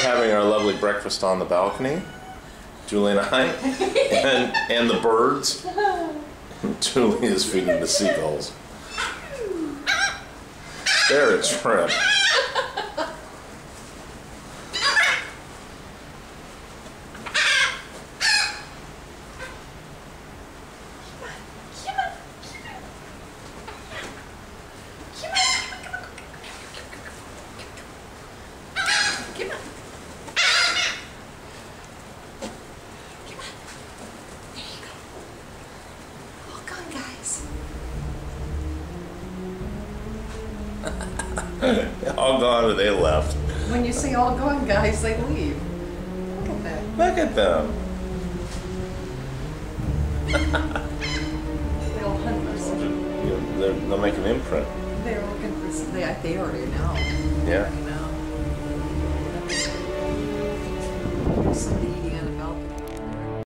having our lovely breakfast on the balcony, Julie and I, and the birds. Julie is feeding the seagulls. There, it's shrimp. All gone or they left. When you say all gone, guys, they leave. Look at that. Look at them. They'll hunt for something. They'll make an imprint. They're looking for something. They already know. Yeah. They already know. There's somebody eating